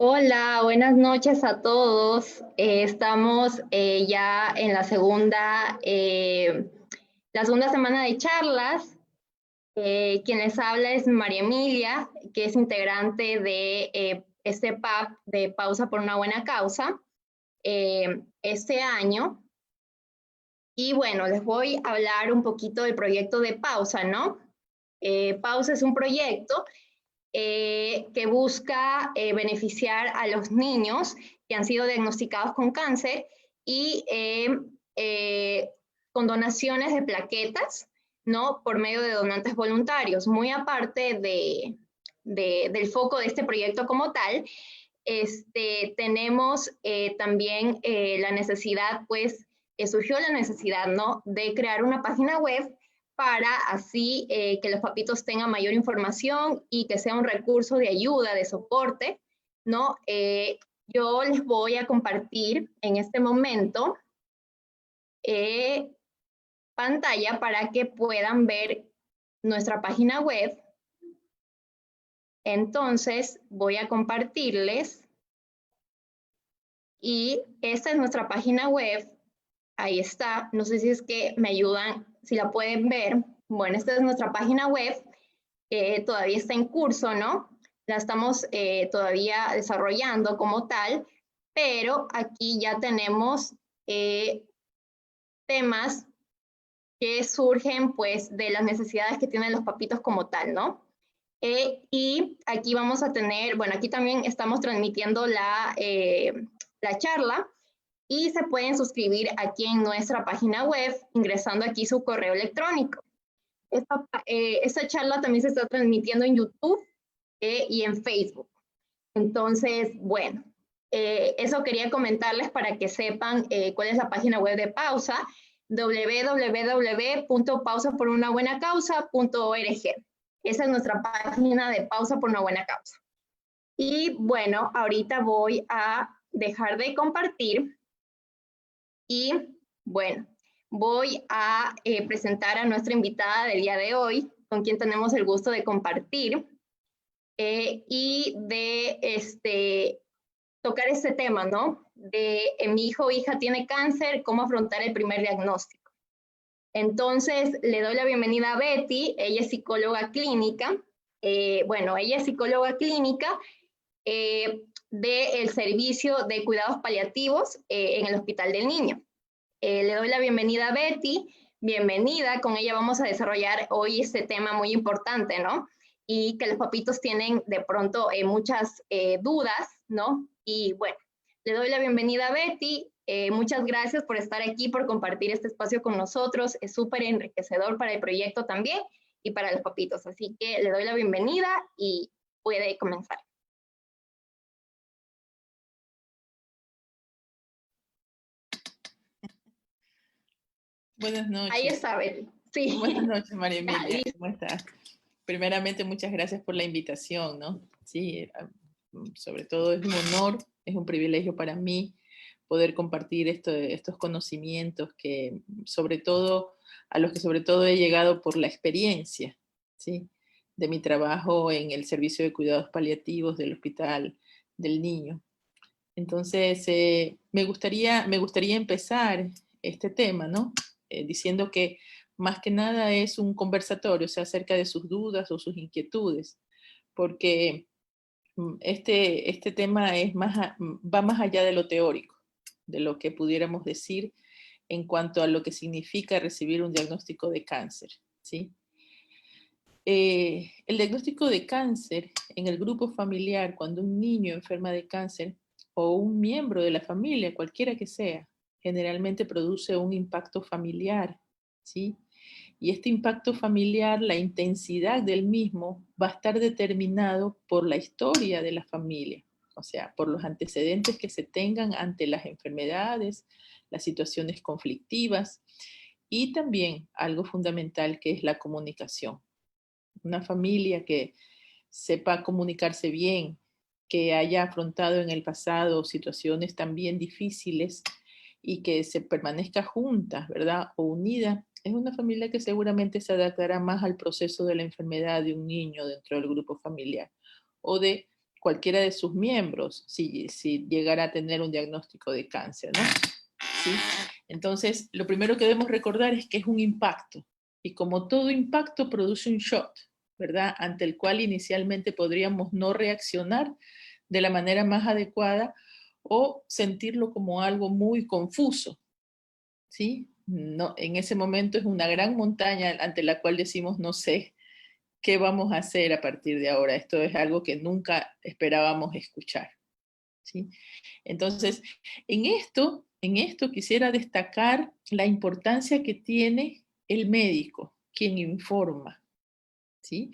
Hola, buenas noches a todos. Estamos ya en la segunda semana de charlas. Quien les habla es María Emilia, que es integrante de este PAC de Pausa por una Buena Causa este año. Y bueno, les voy a hablar un poquito del proyecto de Pausa, ¿no? Pausa es un proyecto que busca beneficiar a los niños que han sido diagnosticados con cáncer y con donaciones de plaquetas, ¿no? Por medio de donantes voluntarios. Muy aparte del foco de este proyecto como tal, tenemos también la necesidad, pues, surgió la necesidad, ¿no? De crear una página web para así que los papitos tengan mayor información y que sea un recurso de ayuda, de soporte, ¿no? Yo les voy a compartir en este momento eh, pantalla para que puedan ver nuestra página web. Entonces, voy a compartirles y esta es nuestra página web. Ahí está. No sé si es que me ayudan, si la pueden ver. Bueno, esta es nuestra página web. Todavía está en curso, ¿no? La estamos todavía desarrollando como tal, pero aquí ya tenemos temas que surgen pues de las necesidades que tienen los papitos como tal, ¿no? Y aquí vamos a tener, bueno, aquí también estamos transmitiendo la charla y se pueden suscribir aquí en nuestra página web ingresando aquí su correo electrónico. Esta charla también se está transmitiendo en YouTube y en Facebook. Entonces, bueno, eso quería comentarles para que sepan cuál es la página web de Pausa, www.pausaporunabuenacausa.org. Esa es nuestra página de Pausa por una Buena Causa. Y bueno, ahorita voy a dejar de compartir y bueno, voy a presentar a nuestra invitada del día de hoy, con quien tenemos el gusto de compartir y de tocar este tema, ¿no? De mi hijo o hija tiene cáncer, cómo afrontar el primer diagnóstico. Entonces, le doy la bienvenida a Betty, ella es psicóloga clínica. Bueno, ella es psicóloga clínica del servicio de cuidados paliativos en el Hospital del Niño. Le doy la bienvenida a Betty, bienvenida, con ella vamos a desarrollar hoy este tema muy importante, ¿no? Y que los papitos tienen de pronto muchas dudas, ¿no? Y bueno, le doy la bienvenida a Betty, muchas gracias por estar aquí, por compartir este espacio con nosotros, es súper enriquecedor para el proyecto también y para los papitos, así que le doy la bienvenida y puede comenzar. Buenas Ahí noches. está, Betty. Sí. Buenas noches, María Ya, Emilia. ¿Cómo estás? Primeramente, muchas gracias por la invitación, ¿no? Sí, sobre todo es un honor, es un privilegio para mí poder compartir estos conocimientos que sobre todo, a los que sobre todo he llegado por la experiencia, ¿sí? De mi trabajo en el servicio de cuidados paliativos del Hospital del Niño. Entonces, me gustaría empezar este tema, ¿no? Diciendo que más que nada es un conversatorio, o sea, acerca de sus dudas o sus inquietudes, porque este tema va más allá de lo teórico, de lo que pudiéramos decir en cuanto a lo que significa recibir un diagnóstico de cáncer, ¿sí? El diagnóstico de cáncer en el grupo familiar, cuando un niño enferma de cáncer o un miembro de la familia, cualquiera que sea, generalmente produce un impacto familiar, ¿sí? Y este impacto familiar, la intensidad del mismo, va a estar determinado por la historia de la familia, o sea, por los antecedentes que se tengan ante las enfermedades, las situaciones conflictivas y también algo fundamental que es la comunicación. Una familia que sepa comunicarse bien, que haya afrontado en el pasado situaciones también difíciles y que se permanezca juntas, ¿verdad? O unida, es una familia que seguramente se adaptará más al proceso de la enfermedad de un niño dentro del grupo familiar o de cualquiera de sus miembros si llegara a tener un diagnóstico de cáncer, ¿no? ¿Sí? Entonces, lo primero que debemos recordar es que es un impacto, y como todo impacto produce un shock, ¿verdad? Ante el cual inicialmente podríamos no reaccionar de la manera más adecuada o sentirlo como algo muy confuso, ¿sí? No, en ese momento es una gran montaña ante la cual decimos, no sé qué vamos a hacer a partir de ahora. Esto es algo que nunca esperábamos escuchar, ¿sí? Entonces, en esto quisiera destacar la importancia que tiene el médico, quien informa, ¿sí?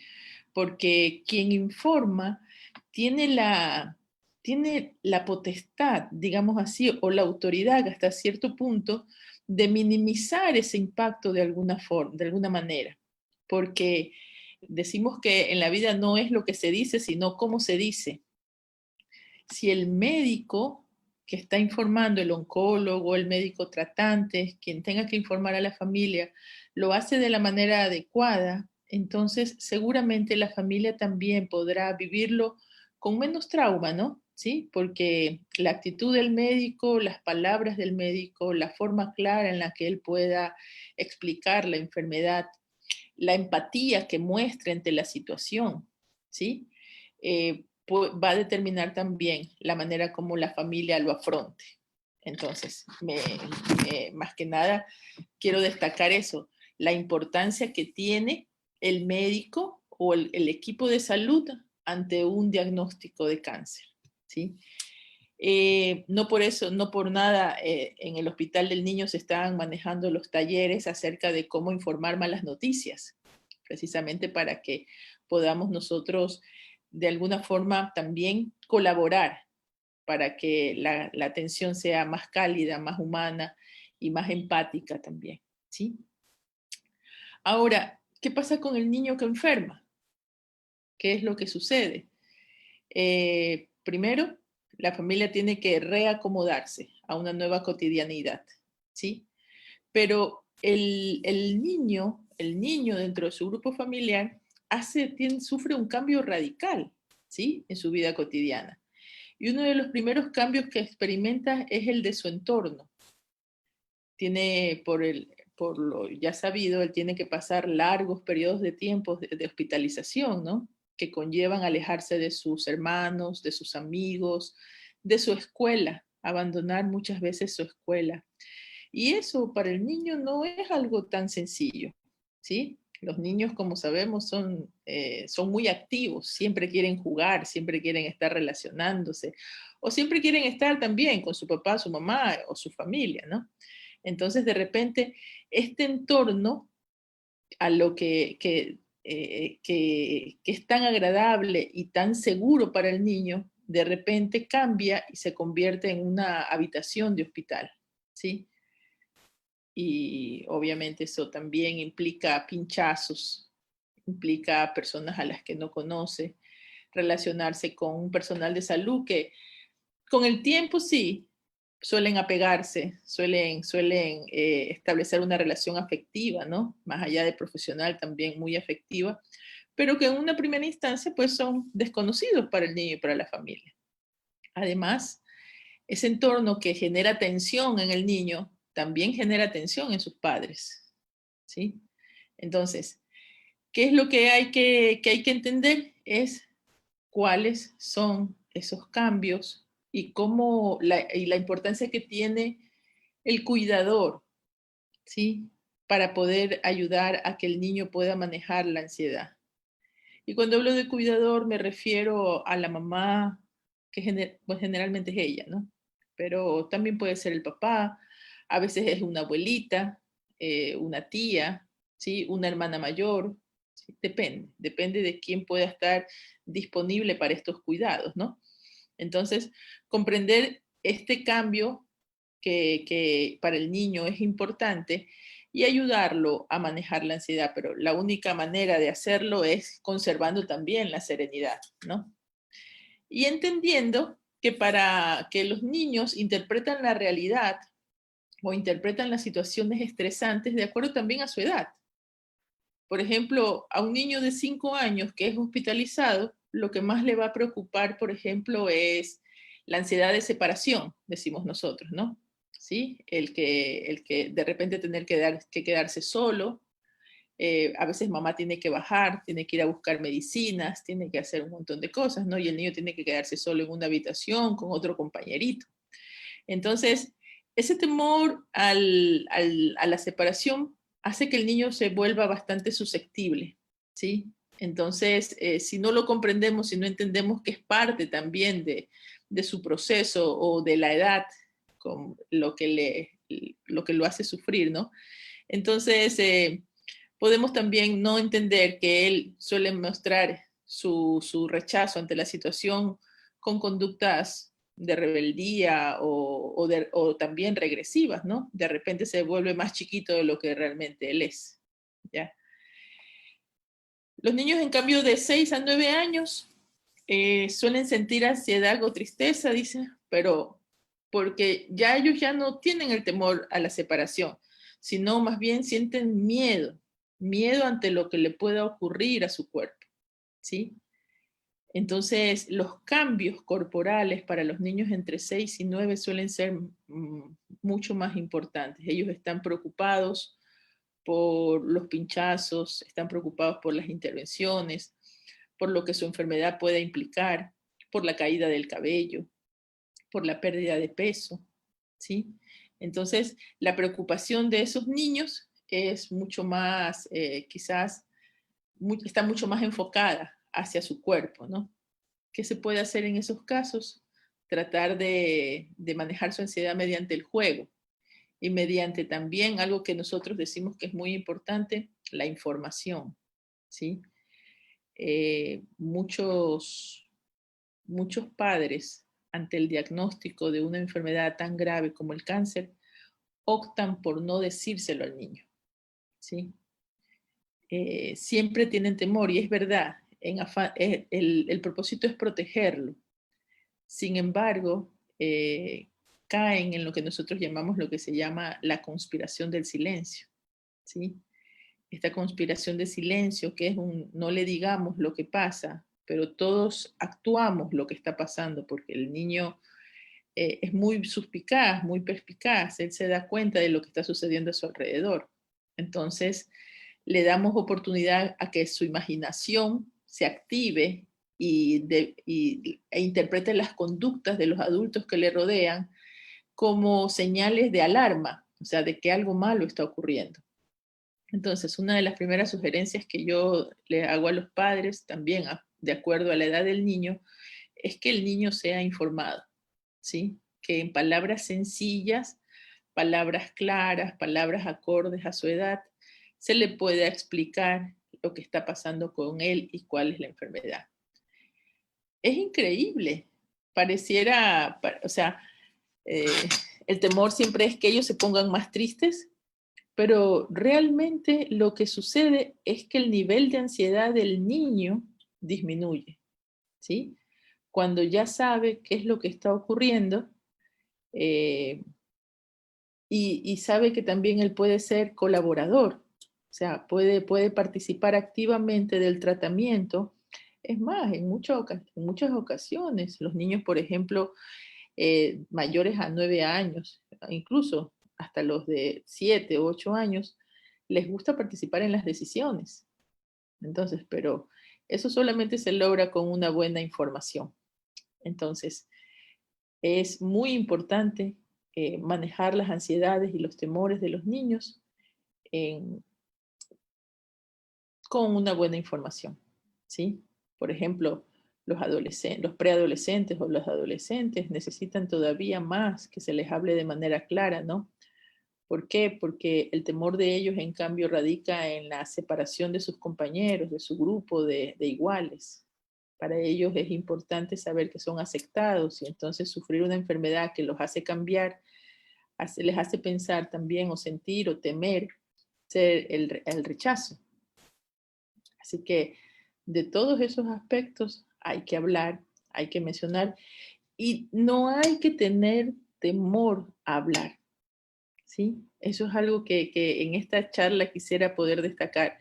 Porque quien informa tiene tiene la potestad, digamos así, o la autoridad hasta cierto punto de minimizar ese impacto de alguna forma, de alguna manera. Porque decimos que en la vida no es lo que se dice, sino cómo se dice. Si el médico que está informando, el oncólogo, el médico tratante, quien tenga que informar a la familia, lo hace de la manera adecuada, entonces seguramente la familia también podrá vivirlo con menos trauma, ¿no? ¿Sí? Porque la actitud del médico, las palabras del médico, la forma clara en la que él pueda explicar la enfermedad, la empatía que muestra ante la situación, ¿sí? Va a determinar también la manera como la familia lo afronte. Entonces, más que nada, quiero destacar eso, la importancia que tiene el médico o el equipo de salud ante un diagnóstico de cáncer, ¿sí? No por eso, no por nada, en el Hospital del Niño se están manejando los talleres acerca de cómo informar malas noticias, precisamente para que podamos nosotros de alguna forma también colaborar para que la atención sea más cálida, más humana y más empática también, ¿sí? Ahora, ¿qué pasa con el niño que enferma? ¿Qué es lo que sucede? Primero, la familia tiene que reacomodarse a una nueva cotidianidad, ¿sí? Pero el niño dentro de su grupo familiar sufre un cambio radical, ¿sí? En su vida cotidiana. Y uno de los primeros cambios que experimenta es el de su entorno. Tiene, por lo ya sabido, él tiene que pasar largos periodos de tiempo de hospitalización, ¿no? Que conllevan alejarse de sus hermanos, de sus amigos, de su escuela, abandonar muchas veces su escuela. Y eso para el niño no es algo tan sencillo, ¿sí? Los niños, como sabemos, son muy activos, siempre quieren jugar, siempre quieren estar relacionándose, o siempre quieren estar también con su papá, su mamá o su familia, ¿no? Entonces, de repente, este entorno a lo que es tan agradable y tan seguro para el niño, de repente cambia y se convierte en una habitación de hospital, ¿sí? Y obviamente eso también implica pinchazos, implica personas a las que no conoce, relacionarse con un personal de salud que con el tiempo sí suelen apegarse, suelen establecer una relación afectiva, ¿no? Más allá de profesional, también muy afectiva, pero que en una primera instancia pues son desconocidos para el niño y para la familia. Además, ese entorno que genera tensión en el niño también genera tensión en sus padres, ¿sí? Entonces, ¿qué es lo que hay que entender? Es cuáles son esos cambios y y la importancia que tiene el cuidador, ¿sí? Para poder ayudar a que el niño pueda manejar la ansiedad. Y cuando hablo de cuidador me refiero a la mamá, que pues generalmente es ella, ¿no? Pero también puede ser el papá, a veces es una abuelita, una tía, ¿sí? Una hermana mayor, ¿sí? Depende de quién pueda estar disponible para estos cuidados, ¿no? Entonces, comprender este cambio que para el niño es importante y ayudarlo a manejar la ansiedad, pero la única manera de hacerlo es conservando también la serenidad, ¿no? Y entendiendo que para que los niños interpretan la realidad o interpretan las situaciones estresantes de acuerdo también a su edad. Por ejemplo, a un niño de 5 años que es hospitalizado, lo que más le va a preocupar, por ejemplo, es la ansiedad de separación, decimos nosotros, ¿no? ¿Sí? El que de repente tener que quedarse solo, a veces mamá tiene que bajar, tiene que ir a buscar medicinas, tiene que hacer un montón de cosas, ¿no? Y el niño tiene que quedarse solo en una habitación con otro compañerito. Entonces, ese temor a la separación hace que el niño se vuelva bastante susceptible, ¿sí? Entonces, si no lo comprendemos, si no entendemos que es parte también de su proceso o de la edad, con lo que lo hace sufrir, ¿no? Entonces, podemos también no entender que él suele mostrar su rechazo ante la situación con conductas de rebeldía o también regresivas, ¿no? De repente se vuelve más chiquito de lo que realmente él es, ¿ya? Los niños, en cambio, de 6 a 9 años suelen sentir ansiedad o tristeza, dice, pero porque ya ellos ya no tienen el temor a la separación, sino más bien sienten miedo, miedo ante lo que le pueda ocurrir a su cuerpo, ¿sí? Entonces, los cambios corporales para los niños entre 6 y 9 suelen ser mucho más importantes. Ellos están preocupados por los pinchazos, están preocupados por las intervenciones, por lo que su enfermedad pueda implicar, por la caída del cabello, por la pérdida de peso, ¿sí? Entonces, la preocupación de esos niños es mucho más, quizás, está mucho más enfocada hacia su cuerpo, ¿no? ¿Qué se puede hacer en esos casos? Tratar de manejar su ansiedad mediante el juego y mediante también algo que nosotros decimos que es muy importante, la información, ¿sí? Muchos padres, ante el diagnóstico de una enfermedad tan grave como el cáncer, optan por no decírselo al niño, ¿sí? Siempre tienen temor, y es verdad, el propósito es protegerlo. Sin embargo, caen en lo que nosotros llamamos lo que se llama la conspiración del silencio, ¿sí? Esta conspiración de silencio, que es no le digamos lo que pasa, pero todos actuamos lo que está pasando, porque el niño es muy suspicaz, muy perspicaz, él se da cuenta de lo que está sucediendo a su alrededor. Entonces, le damos oportunidad a que su imaginación se active e interprete las conductas de los adultos que le rodean como señales de alarma, o sea, de que algo malo está ocurriendo. Entonces, una de las primeras sugerencias que yo le hago a los padres, también de acuerdo a la edad del niño, es que el niño sea informado, ¿sí? Que en palabras sencillas, palabras claras, palabras acordes a su edad, se le pueda explicar lo que está pasando con él y cuál es la enfermedad. Es increíble, pareciera, o sea, eh, el temor siempre es que ellos se pongan más tristes, pero realmente lo que sucede es que el nivel de ansiedad del niño disminuye, ¿sí? Cuando ya sabe qué es lo que está ocurriendo, eh, y sabe que también él puede ser colaborador, o sea, puede participar activamente del tratamiento. Es más, en muchas ocasiones, los niños, por ejemplo, mayores a 9 años, incluso hasta los de 7 u 8 años, les gusta participar en las decisiones. Entonces, pero eso solamente se logra con una buena información. Entonces, es muy importante manejar las ansiedades y los temores de los niños en- con una buena información, ¿sí? Por ejemplo, los preadolescentes o los adolescentes necesitan todavía más que se les hable de manera clara, ¿no? ¿Por qué? Porque el temor de ellos, en cambio, radica en la separación de sus compañeros, de su grupo de iguales. Para ellos es importante saber que son aceptados, y entonces sufrir una enfermedad que los hace cambiar, les hace pensar también o sentir o temer ser el rechazo. Así que de todos esos aspectos hay que hablar, hay que mencionar, y no hay que tener temor a hablar, ¿sí? Eso es algo que en esta charla quisiera poder destacar.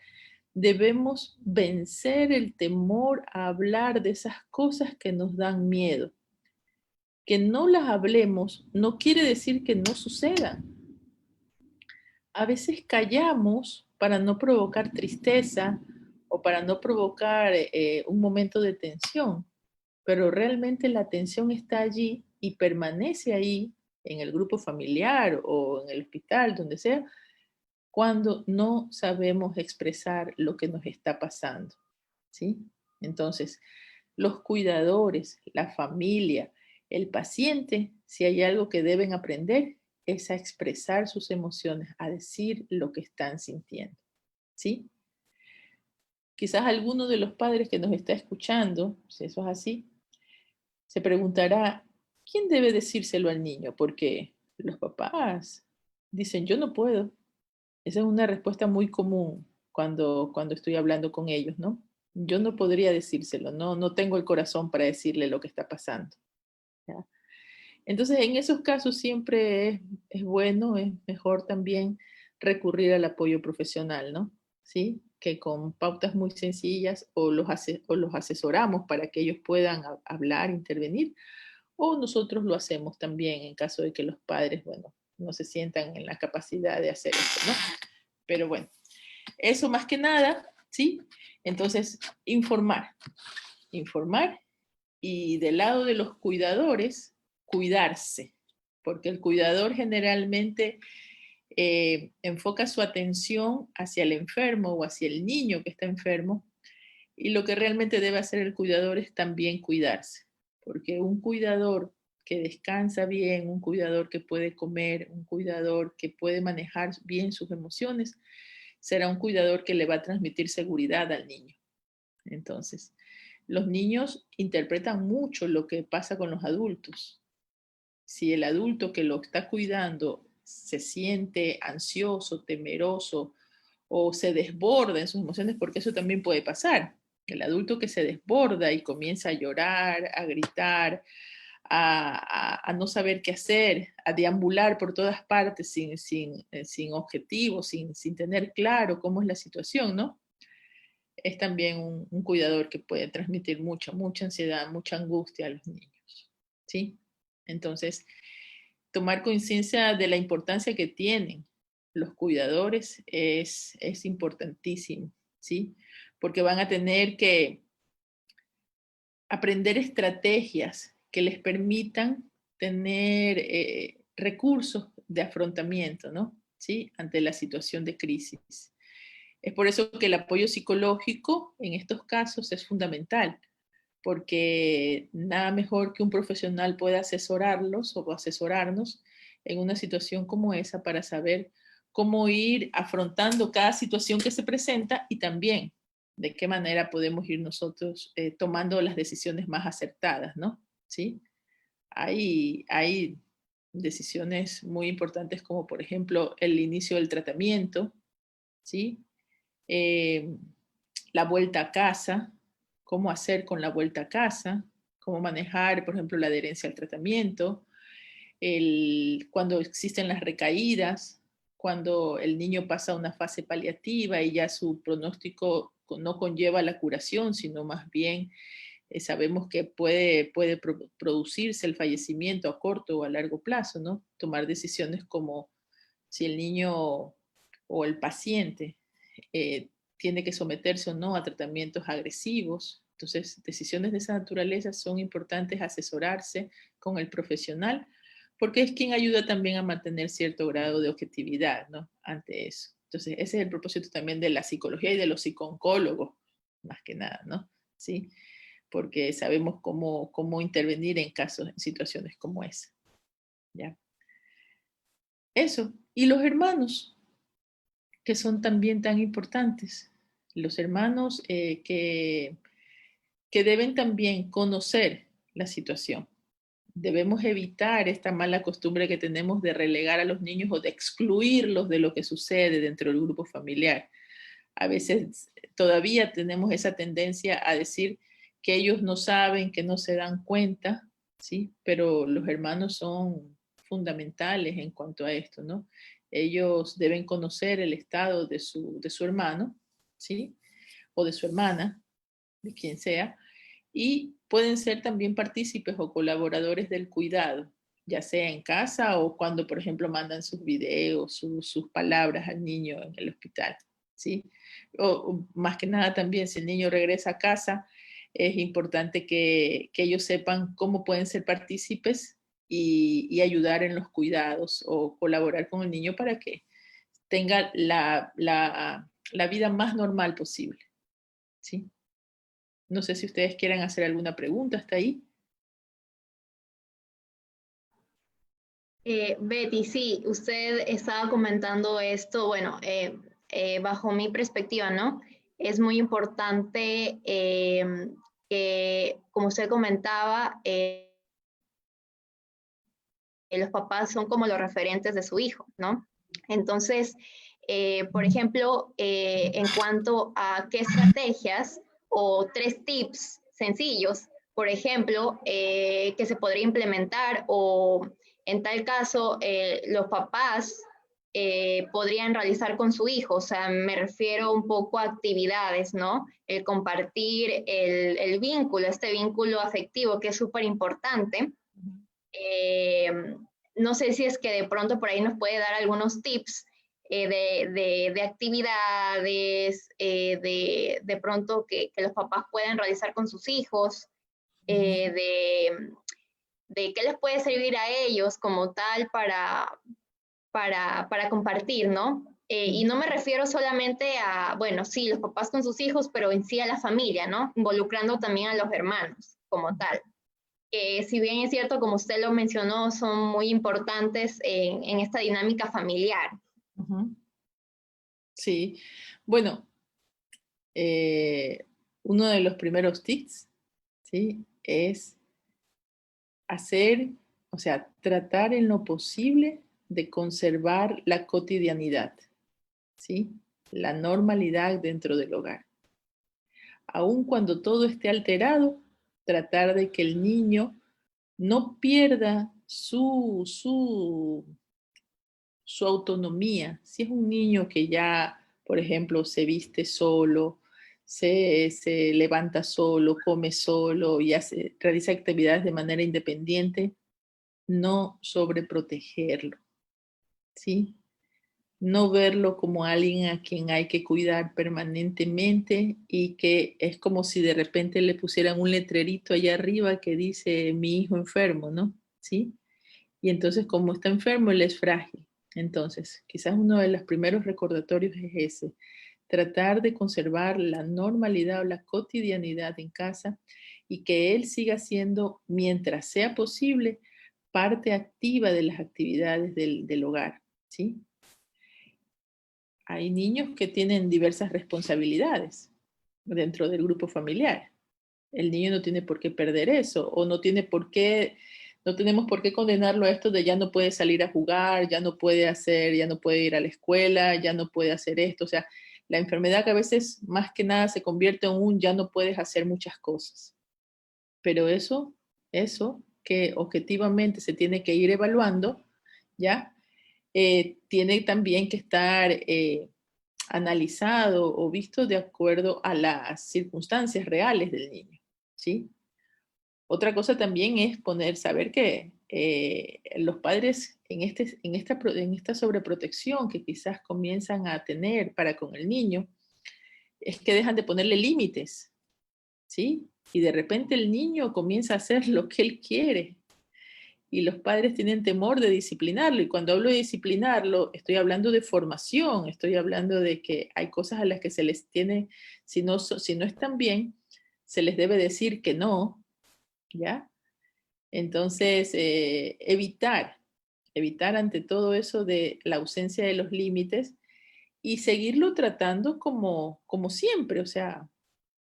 debemos vencer el temor a hablar de esas cosas que nos dan miedo. Que no las hablemos no quiere decir que no sucedan. A veces callamos para no provocar tristeza o para no provocar un momento de tensión, pero realmente la tensión está allí y permanece ahí en el grupo familiar o en el hospital, donde sea, cuando no sabemos expresar lo que nos está pasando, ¿sí? Entonces, los cuidadores, la familia, el paciente, si hay algo que deben aprender, es a expresar sus emociones, a decir lo que están sintiendo, ¿sí? Quizás alguno de los padres que nos está escuchando, si eso es así, se preguntará, ¿quién debe decírselo al niño? Porque los papás dicen, yo no puedo. Esa es una respuesta muy común cuando estoy hablando con ellos, ¿no? Yo no podría decírselo, no tengo el corazón para decirle lo que está pasando. ¿Ya? Entonces, en esos casos siempre es bueno, es mejor también recurrir al apoyo profesional, ¿no? ¿Sí? Que con pautas muy sencillas o los asesoramos para que ellos puedan hablar, intervenir, o nosotros lo hacemos también en caso de que los padres, bueno, no se sientan en la capacidad de hacer esto, ¿no? Pero bueno, eso más que nada, ¿sí? Entonces, informar y del lado de los cuidadores, cuidarse, porque el cuidador generalmente enfoca su atención hacia el enfermo o hacia el niño que está enfermo, y lo que realmente debe hacer el cuidador es también cuidarse, porque un cuidador que descansa bien, un cuidador que puede comer, un cuidador que puede manejar bien sus emociones, será un cuidador que le va a transmitir seguridad al niño. Entonces, los niños interpretan mucho lo que pasa con los adultos. Si el adulto que lo está cuidando se siente ansioso, temeroso o se desborda en sus emociones, porque eso también puede pasar. El adulto que se desborda y comienza a llorar, a gritar, a no saber qué hacer, a deambular por todas partes sin objetivo, sin tener claro cómo es la situación, ¿no? Es también un cuidador que puede transmitir mucha ansiedad, mucha angustia a los niños, ¿sí? Entonces, tomar conciencia de la importancia que tienen los cuidadores es importantísimo, ¿sí? Porque van a tener que aprender estrategias que les permitan tener recursos de afrontamiento, ¿no? ¿Sí? Ante la situación de crisis. Es por eso que el apoyo psicológico en estos casos es fundamental, porque nada mejor que un profesional pueda asesorarlos o asesorarnos en una situación como esa para saber cómo ir afrontando cada situación que se presenta y también de qué manera podemos ir nosotros tomando las decisiones más acertadas, ¿no? ¿Sí? Hay decisiones muy importantes como por ejemplo el inicio del tratamiento, ¿sí? Eh, la vuelta a casa, cómo hacer con la vuelta a casa, cómo manejar, por ejemplo, la adherencia al tratamiento, cuando existen las recaídas, cuando el niño pasa a una fase paliativa y ya su pronóstico no conlleva la curación, sino más bien sabemos que puede producirse el fallecimiento a corto o a largo plazo, ¿no? Tomar decisiones como si el niño o el paciente tiene que someterse o no a tratamientos agresivos. Entonces, decisiones de esa naturaleza son importantes asesorarse con el profesional, porque es quien ayuda también a mantener cierto grado de objetividad, ¿no? Ante eso. Entonces, ese es el propósito también de la psicología y de los psicólogos, más que nada, ¿no? Sí, porque sabemos cómo intervenir en casos, en situaciones como esa. ¿Ya? Eso. Y los hermanos, que son también tan importantes. Los hermanos que deben también conocer la situación. Debemos evitar esta mala costumbre que tenemos de relegar a los niños o de excluirlos de lo que sucede dentro del grupo familiar. A veces todavía tenemos esa tendencia a decir que ellos no saben, que no se dan cuenta, ¿sí? Pero los hermanos son fundamentales en cuanto a esto, ¿no? Ellos deben conocer el estado de su hermano, ¿sí? o de su hermana, de quien sea, y pueden ser también partícipes o colaboradores del cuidado, ya sea en casa o cuando, por ejemplo, mandan sus videos, sus palabras al niño en el hospital, ¿sí? O más que nada también, si el niño regresa a casa, es importante que ellos sepan cómo pueden ser partícipes y ayudar en los cuidados o colaborar con el niño para que tenga la vida más normal posible, ¿sí? No sé si ustedes quieren hacer alguna pregunta hasta ahí. Betty, sí, usted estaba comentando esto, bueno, bajo mi perspectiva, ¿no? Es muy importante que, como usted comentaba, los papás son como los referentes de su hijo, ¿no? Entonces, por ejemplo, en cuanto a qué estrategias o 3 tips sencillos, por ejemplo, que se podría implementar o en tal caso los papás podrían realizar con su hijo, o sea, me refiero un poco a actividades, ¿no? El compartir el vínculo, este vínculo afectivo que es súper importante. Eh, no sé si es que de pronto por ahí nos puede dar algunos tips de actividades, de pronto que los papás pueden realizar con sus hijos, de qué les puede servir a ellos como tal para compartir, ¿no? Y no me refiero solamente a, bueno, sí, los papás con sus hijos, pero en sí a la familia, ¿no? Involucrando también a los hermanos como tal. Si bien es cierto, como usted lo mencionó, son muy importantes en esta dinámica familiar. Ujú. Sí, bueno, uno de los primeros tips, ¿sí? Es hacer, o sea, tratar en lo posible de conservar la cotidianidad, ¿sí? La normalidad dentro del hogar. Aun cuando todo esté alterado, tratar de que el niño no pierda su autonomía. Si es un niño que ya, por ejemplo, se viste solo, se levanta solo, come solo y realiza actividades de manera independiente, no sobreprotegerlo, ¿sí? No verlo como alguien a quien hay que cuidar permanentemente y que es como si de repente le pusieran un letrerito allá arriba que dice mi hijo enfermo, ¿no? ¿Sí? Y entonces como está enfermo, él es frágil. Entonces, quizás uno de los primeros recordatorios es ese, tratar de conservar la normalidad o la cotidianidad en casa y que él siga siendo, mientras sea posible, parte activa de las actividades del hogar, ¿sí? Hay niños que tienen diversas responsabilidades dentro del grupo familiar. El niño no tiene por qué perder eso, o no tiene por qué, no tenemos por qué condenarlo a esto de ya no puede salir a jugar, ya no puede hacer, ya no puede ir a la escuela, ya no puede hacer esto. O sea, la enfermedad que a veces más que nada se convierte en un ya no puedes hacer muchas cosas. Pero eso que objetivamente se tiene que ir evaluando, ¿ya? Tiene también que estar analizado o visto de acuerdo a las circunstancias reales del niño, ¿sí? Otra cosa también es saber que los padres en esta sobreprotección que quizás comienzan a tener para con el niño, es que dejan de ponerle límites, ¿sí? Y de repente el niño comienza a hacer lo que él quiere y los padres tienen temor de disciplinarlo. Y cuando hablo de disciplinarlo, estoy hablando de formación, estoy hablando de que hay cosas a las que se les tiene, si no están bien, se les debe decir que no, ¿ya? Entonces, evitar ante todo eso de la ausencia de los límites y seguirlo tratando como siempre, o sea,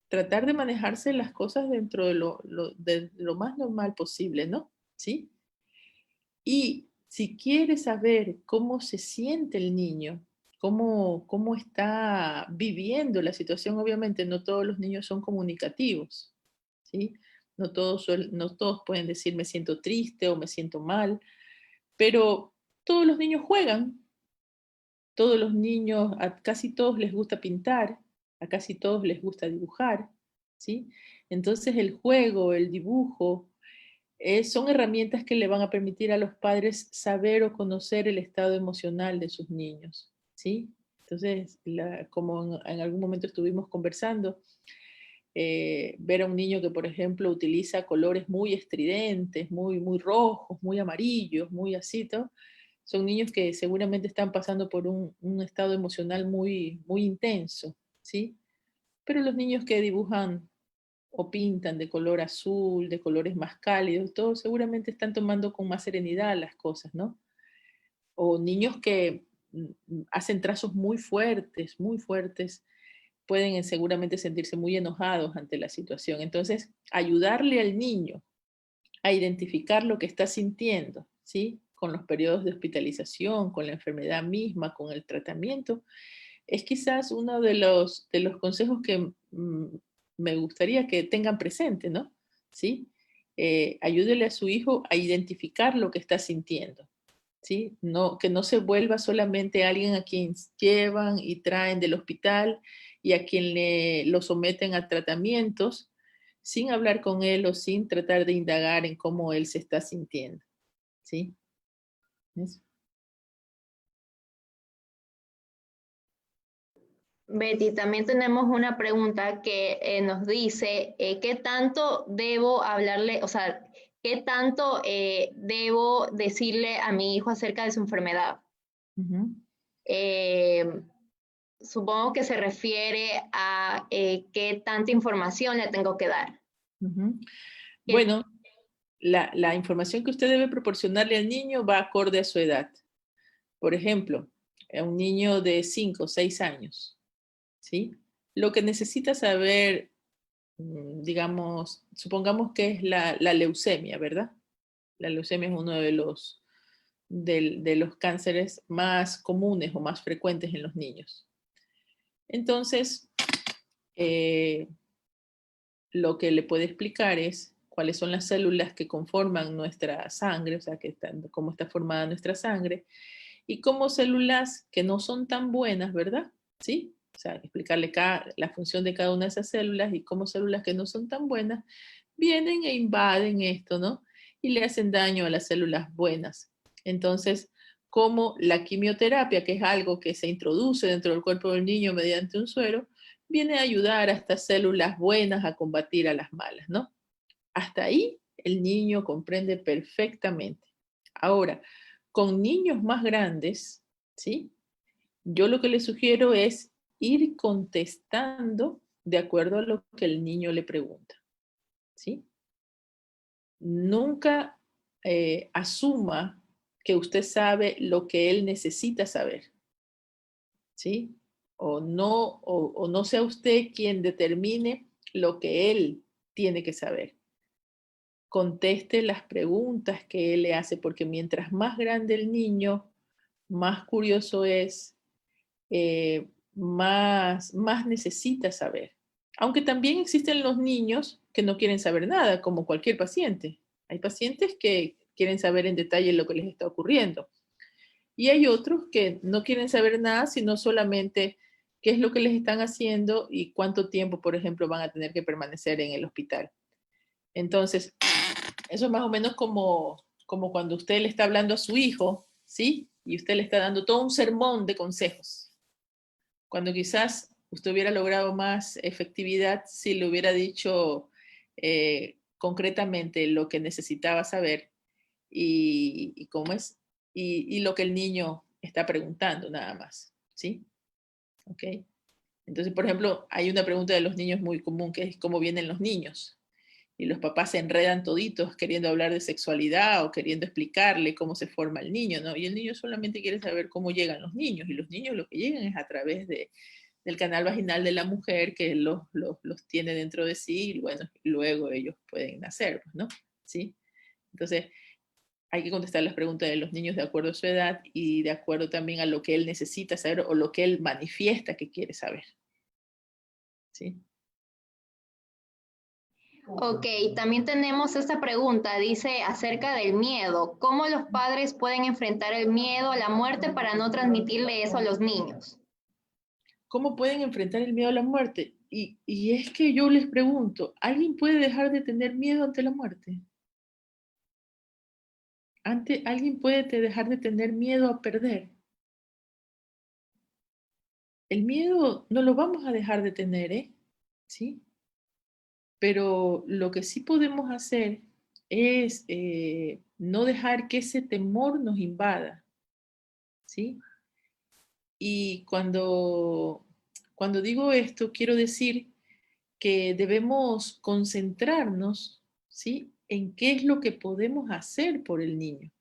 tratar de manejarse las cosas dentro de lo más normal posible, ¿no? ¿Sí? Y si quieres saber cómo se siente el niño, cómo está viviendo la situación, obviamente no todos los niños son comunicativos, ¿sí? No todos pueden decir me siento triste o me siento mal, pero todos los niños juegan, todos los niños, a casi todos les gusta pintar, a casi todos les gusta dibujar, ¿sí? Entonces el juego, el dibujo, son herramientas que le van a permitir a los padres saber o conocer el estado emocional de sus niños, ¿sí? Entonces, como en algún momento estuvimos conversando, ver a un niño que, por ejemplo, utiliza colores muy estridentes, muy rojos, muy amarillos, muy así, ¿no? Son niños que seguramente están pasando por un estado emocional muy intenso, ¿sí? Pero los niños que dibujan o pintan de color azul, de colores más cálidos, todos seguramente están tomando con más serenidad las cosas, ¿no? O niños que hacen trazos muy fuertes, pueden seguramente sentirse muy enojados ante la situación. Entonces, ayudarle al niño a identificar lo que está sintiendo, ¿sí? Con los periodos de hospitalización, con la enfermedad misma, con el tratamiento, es quizás uno de los consejos que me gustaría que tengan presente, ¿no? ¿Sí? Ayúdele a su hijo a identificar lo que está sintiendo, ¿sí? No, que no se vuelva solamente alguien a quien llevan y traen del hospital y a quien lo someten a tratamientos sin hablar con él o sin tratar de indagar en cómo él se está sintiendo, ¿sí? Eso. Betty, también tenemos una pregunta que nos dice, ¿qué tanto debo hablarle, o sea, qué tanto debo decirle a mi hijo acerca de su enfermedad? Ujú. Eh, Supongo que se refiere a qué tanta información le tengo que dar. Ujú. Que- Bueno, la información que usted debe proporcionarle al niño va acorde a su edad. Por ejemplo, a un niño de 5 o 6 años, ¿sí? Lo que necesita saber, digamos, supongamos que es la leucemia, ¿verdad? La leucemia es uno de los cánceres más comunes o más frecuentes en los niños. Entonces, eh, lo que le puede explicar es cuáles son las células que conforman nuestra sangre, o sea, cómo está formada nuestra sangre, y cómo células que no son tan buenas, ¿verdad? ¿Sí? O sea, explicarle la función de cada una de esas células y cómo células que no son tan buenas vienen e invaden esto, ¿no? Y le hacen daño a las células buenas. Entonces, como la quimioterapia, que es algo que se introduce dentro del cuerpo del niño mediante un suero, viene a ayudar a estas células buenas a combatir a las malas, ¿no? Hasta ahí el niño comprende perfectamente. Ahora, con niños más grandes, ¿sí? Yo lo que le sugiero es ir contestando de acuerdo a lo que el niño le pregunta, ¿sí? Nunca asuma que usted sabe lo que él necesita saber, ¿sí? O no sea usted quien determine lo que él tiene que saber. Conteste las preguntas que él le hace, porque mientras más grande el niño, más curioso es, más necesita saber. Aunque también existen los niños que no quieren saber nada, como cualquier paciente. Hay pacientes que quieren saber en detalle lo que les está ocurriendo. Y hay otros que no quieren saber nada, sino solamente qué es lo que les están haciendo y cuánto tiempo, por ejemplo, van a tener que permanecer en el hospital. Entonces, eso es más o menos como cuando usted le está hablando a su hijo, ¿sí? Y usted le está dando todo un sermón de consejos. Cuando quizás usted hubiera logrado más efectividad si le hubiera dicho concretamente lo que necesitaba saber y cómo es, y lo que el niño está preguntando nada más, ¿sí? ¿Ok? Entonces, por ejemplo, hay una pregunta de los niños muy común que es ¿cómo vienen los niños? Y los papás se enredan toditos queriendo hablar de sexualidad o queriendo explicarle cómo se forma el niño, ¿no? Y el niño solamente quiere saber cómo llegan los niños, y los niños lo que llegan es a través del canal vaginal de la mujer que los tiene dentro de sí y bueno, luego ellos pueden nacer, ¿no? ¿Sí? Entonces, hay que contestar las preguntas de los niños de acuerdo a su edad y de acuerdo también a lo que él necesita saber o lo que él manifiesta que quiere saber. ¿Sí? Ok, también tenemos esta pregunta, dice acerca del miedo. ¿Cómo los padres pueden enfrentar el miedo a la muerte para no transmitirle eso a los niños? ¿cómo pueden enfrentar el miedo a la muerte? Y es que yo les pregunto, ¿alguien puede dejar de tener miedo ante la muerte? ¿Alguien puede dejar de tener miedo a perder? El miedo no lo vamos a dejar de tener, ¿eh? ¿Sí? Pero lo que sí podemos hacer es no dejar que ese temor nos invada, ¿sí? Y cuando digo esto, quiero decir que debemos concentrarnos, ¿sí? En qué es lo que podemos hacer por el niño.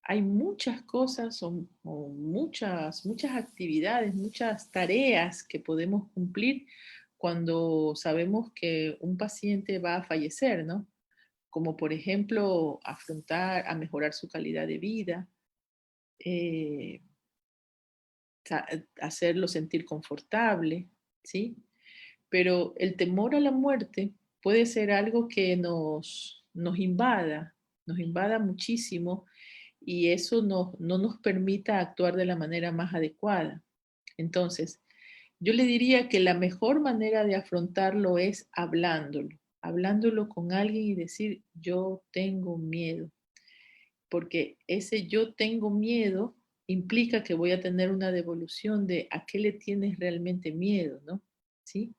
Hay muchas cosas o muchas actividades, muchas tareas que podemos cumplir cuando sabemos que un paciente va a fallecer, ¿no? Como por ejemplo afrontar, a mejorar su calidad de vida, eh, hacerlo sentir confortable, ¿sí? Pero el temor a la muerte puede ser algo que nos invada muchísimo y eso no nos permita actuar de la manera más adecuada. Entonces, yo le diría que la mejor manera de afrontarlo es hablándolo con alguien y decir, yo tengo miedo, porque ese yo tengo miedo implica que voy a tener una devolución de a qué le tienes realmente miedo, ¿no? ¿Sí?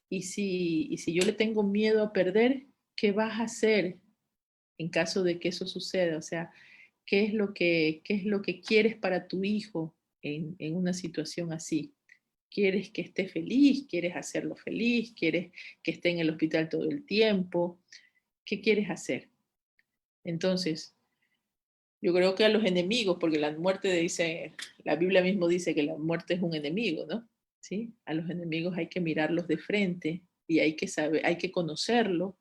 Y si yo le tengo miedo a perder, ¿qué vas a hacer en caso de que eso suceda? O sea, qué es lo que quieres para tu hijo en una situación así? ¿Quieres que esté feliz? ¿Quieres hacerlo feliz? ¿Quieres que esté en el hospital todo el tiempo? ¿Qué quieres hacer? Entonces, yo creo que a los enemigos, porque la muerte dice, la Biblia mismo dice que la muerte es un enemigo, ¿no? ¿Sí? A los enemigos hay que mirarlos de frente y hay que saber, hay que conocerlo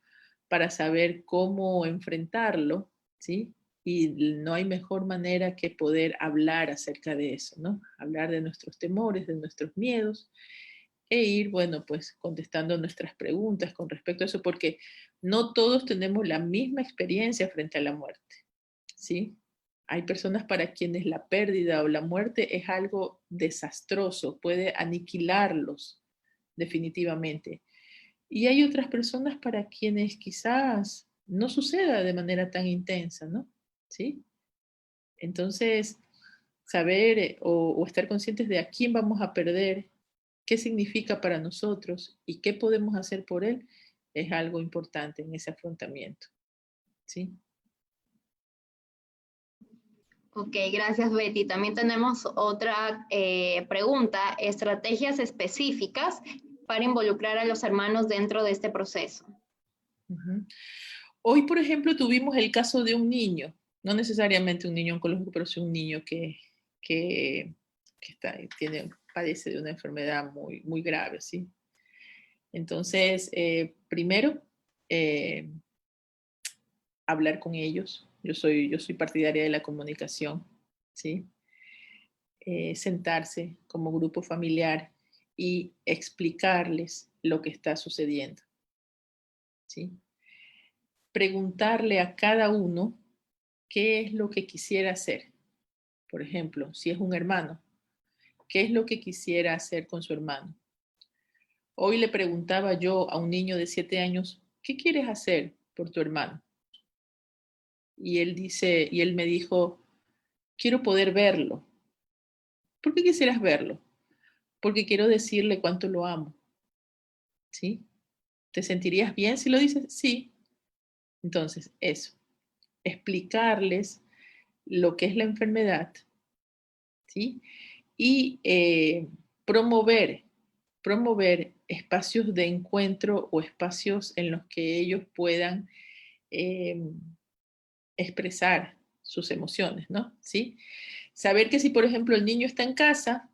para saber cómo enfrentarlo, ¿sí? Y no hay mejor manera que poder hablar acerca de eso, ¿no? Hablar de nuestros temores, de nuestros miedos e ir, bueno, pues contestando nuestras preguntas con respecto a eso, porque no todos tenemos la misma experiencia frente a la muerte, ¿sí? Hay personas para quienes la pérdida o la muerte es algo desastroso, puede aniquilarlos definitivamente. Y hay otras personas para quienes quizás no suceda de manera tan intensa, ¿no? ¿Sí? Entonces, saber o estar conscientes de a quién vamos a perder, qué significa para nosotros y qué podemos hacer por él, es algo importante en ese afrontamiento, ¿sí? Ok, gracias Betty. También tenemos otra pregunta, estrategias específicas para involucrar a los hermanos dentro de este proceso. Uh-huh. Hoy, por ejemplo, tuvimos el caso de un niño, no necesariamente un niño oncológico, pero sí un niño que padece de una enfermedad muy grave, ¿sí? Entonces, primero, eh, hablar con ellos. Yo soy partidaria de la comunicación, ¿sí? Sentarse como grupo familiar y explicarles lo que está sucediendo, ¿sí? Preguntarle a cada uno qué es lo que quisiera hacer. Por ejemplo, si es un hermano, ¿qué es lo que quisiera hacer con su hermano? Hoy le preguntaba yo a un niño de 7 años, ¿qué quieres hacer por tu hermano? Y él me dijo, quiero poder verlo. ¿Por qué quisieras verlo? Porque quiero decirle cuánto lo amo. ¿Sí? ¿Te sentirías bien si lo dices? Sí. Entonces, eso, explicarles lo que es la enfermedad, ¿sí? Y promover espacios de encuentro o espacios en los que ellos puedan eh, expresar sus emociones, ¿no? ¿Sí? Saber que si, por ejemplo, el niño está en casa,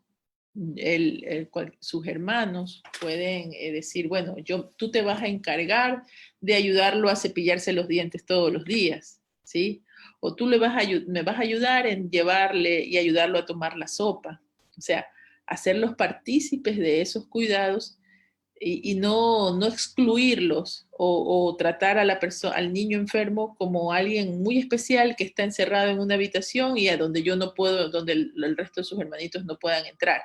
sus hermanos pueden decir, bueno, tú te vas a encargar de ayudarlo a cepillarse los dientes todos los días, ¿sí? O tú me vas a ayudar en llevarle y ayudarlo a tomar la sopa. O sea, hacerlos partícipes de esos cuidados y no excluirlos o tratar a al niño enfermo como alguien muy especial que está encerrado en una habitación y a donde yo no puedo, donde el resto de sus hermanitos no puedan entrar,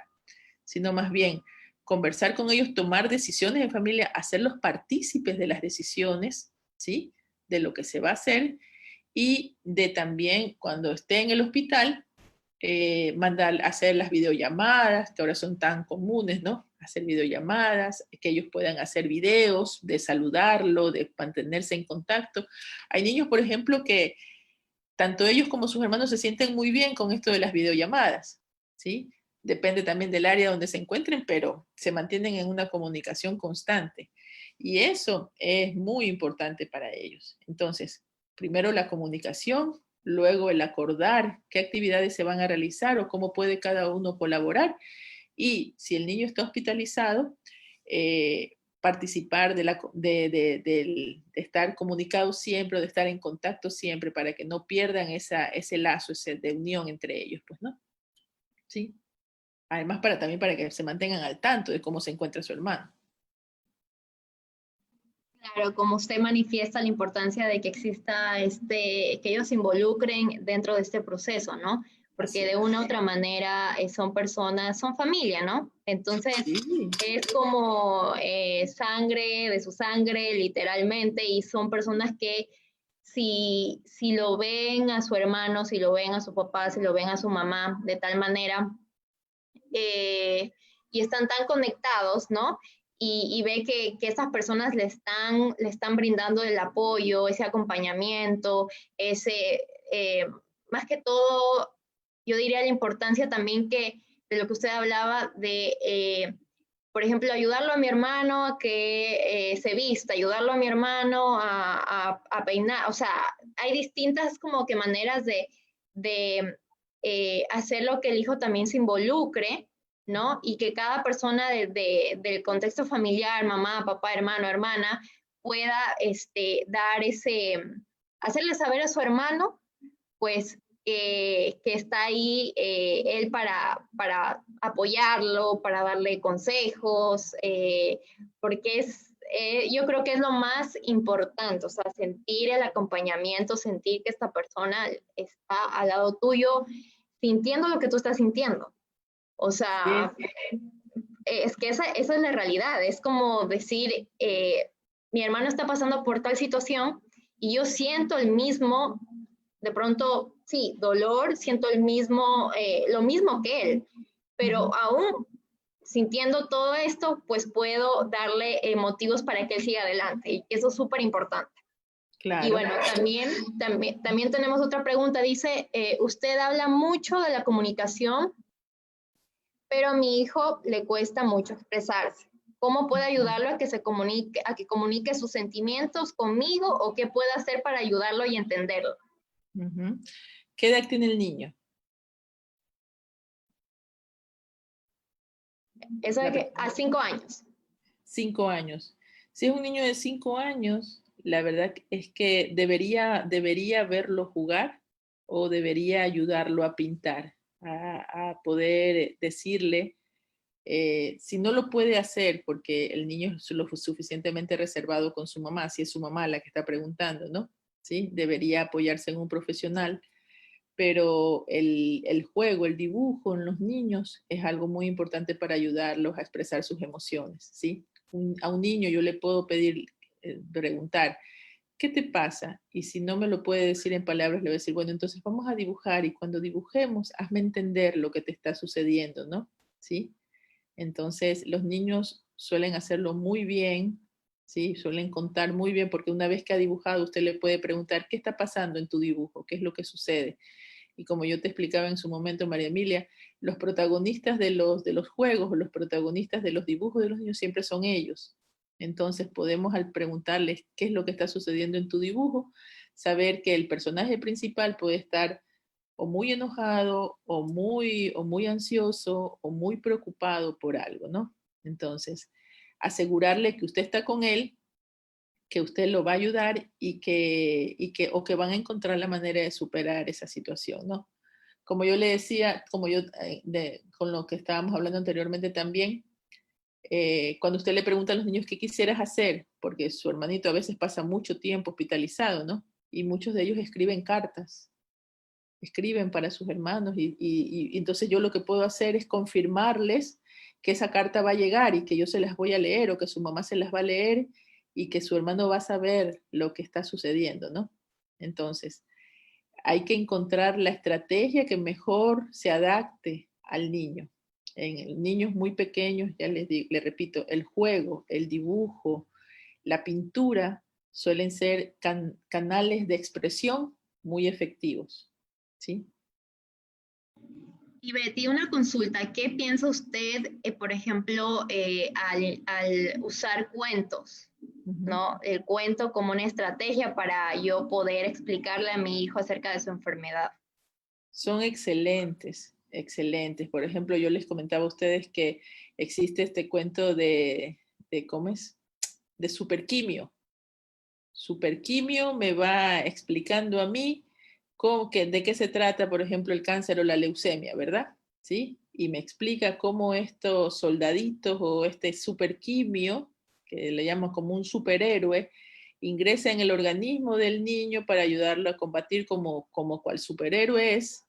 sino más bien conversar con ellos, tomar decisiones en familia, hacerlos partícipes de las decisiones, ¿sí? De lo que se va a hacer y de también cuando esté en el hospital, mandar hacer las videollamadas, que ahora son tan comunes, ¿no? Hacer videollamadas, que ellos puedan hacer videos de saludarlo, de mantenerse en contacto. Hay niños, por ejemplo, que tanto ellos como sus hermanos se sienten muy bien con esto de las videollamadas, ¿sí? Depende también del área donde se encuentren, pero se mantienen en una comunicación constante. Y eso es muy importante para ellos. Entonces, primero la comunicación, luego el acordar qué actividades se van a realizar o cómo puede cada uno colaborar. Y si el niño está hospitalizado, participar de estar comunicado siempre, de estar en contacto siempre, para que no pierdan ese lazo de unión entre ellos, pues, ¿no? Sí. Además, también para que se mantengan al tanto de cómo se encuentra su hermano. Claro, como usted manifiesta la importancia de que exista que ellos se involucren dentro de este proceso, ¿no? Porque de una u otra manera son personas, son familia, ¿no? Entonces Sí. es como sangre de su sangre, literalmente, y son personas que si lo ven a su hermano, si lo ven a su papá, si lo ven a su mamá, de tal manera, y están tan conectados, ¿no? Y ve que esas personas le están brindando el apoyo, ese acompañamiento, más que todo, yo diría la importancia también de lo que usted hablaba por ejemplo, ayudarlo a mi hermano a que se vista, ayudarlo a mi hermano a peinar, o sea, hay distintas como que maneras de hacer lo que el hijo también se involucre, ¿no? Y que cada persona del contexto familiar, mamá, papá, hermano, hermana, pueda hacerle saber a su hermano, pues, que está ahí él para apoyarlo, para darle consejos, porque yo creo que es lo más importante, o sea, sentir el acompañamiento, sentir que esta persona está al lado tuyo, sintiendo lo que tú estás sintiendo. O sea, es que esa es la realidad, es como decir, mi hermano está pasando por tal situación y yo siento el mismo, de pronto, sí, dolor, siento lo mismo que él, pero aún sintiendo todo esto, pues puedo darle motivos para que él siga adelante y eso es súper importante. Claro. Y bueno, también tenemos otra pregunta, dice, usted habla mucho de la comunicación, pero a mi hijo le cuesta mucho expresarse. ¿Cómo puedo ayudarlo a que comunique sus sentimientos conmigo o qué puedo hacer para ayudarlo y entenderlo? ¿Qué edad tiene el niño? Eso de que a 5 años. 5 años. Si es un niño de 5 años, la verdad es que debería verlo jugar o debería ayudarlo a pintar, a poder decirle, si no lo puede hacer porque el niño es lo suficientemente reservado con su mamá, si es su mamá la que está preguntando, ¿no? ¿Sí? Debería apoyarse en un profesional, pero el juego, el dibujo en los niños es algo muy importante para ayudarlos a expresar sus emociones, ¿sí? A un niño yo le puedo pedir, preguntar, ¿qué te pasa? Y si no me lo puede decir en palabras, le voy a decir, bueno, entonces vamos a dibujar y cuando dibujemos, hazme entender lo que te está sucediendo, ¿no? ¿Sí? Entonces, los niños suelen hacerlo muy bien, ¿sí? Suelen contar muy bien, porque una vez que ha dibujado, usted le puede preguntar, ¿qué está pasando en tu dibujo? ¿Qué es lo que sucede? Y como yo te explicaba en su momento, María Emilia, los protagonistas de los juegos o los protagonistas de los dibujos de los niños siempre son ellos. Entonces podemos al preguntarles qué es lo que está sucediendo en tu dibujo, saber que el personaje principal puede estar o muy enojado o muy ansioso o muy preocupado por algo, ¿no? Entonces, asegurarle que usted está con él, que usted lo va a ayudar o que van a encontrar la manera de superar esa situación, ¿no? Como yo le decía, con lo que estábamos hablando anteriormente también, cuando usted le pregunta a los niños qué quisieras hacer, porque su hermanito a veces pasa mucho tiempo hospitalizado, ¿no? Y muchos de ellos escriben cartas, escriben para sus hermanos y entonces yo lo que puedo hacer es confirmarles que esa carta va a llegar y que yo se las voy a leer o que su mamá se las va a leer y que su hermano va a saber lo que está sucediendo, ¿no? Entonces, hay que encontrar la estrategia que mejor se adapte al niño. En niños muy pequeños, ya les repito, el juego, el dibujo, la pintura suelen ser canales de expresión muy efectivos, ¿sí? Y Betty, una consulta, ¿qué piensa usted, por ejemplo, al usar cuentos? ¿No? El cuento como una estrategia para yo poder explicarle a mi hijo acerca de su enfermedad. Son excelentes, excelentes. Por ejemplo, yo les comentaba a ustedes que existe este cuento ¿cómo es? De Superquimio. Superquimio me va explicando a mí de qué se trata, por ejemplo, el cáncer o la leucemia, ¿verdad? ¿Sí? Y me explica cómo estos soldaditos o este superquimio, que le llaman como un superhéroe, ingresa en el organismo del niño para ayudarlo a combatir como cual superhéroe es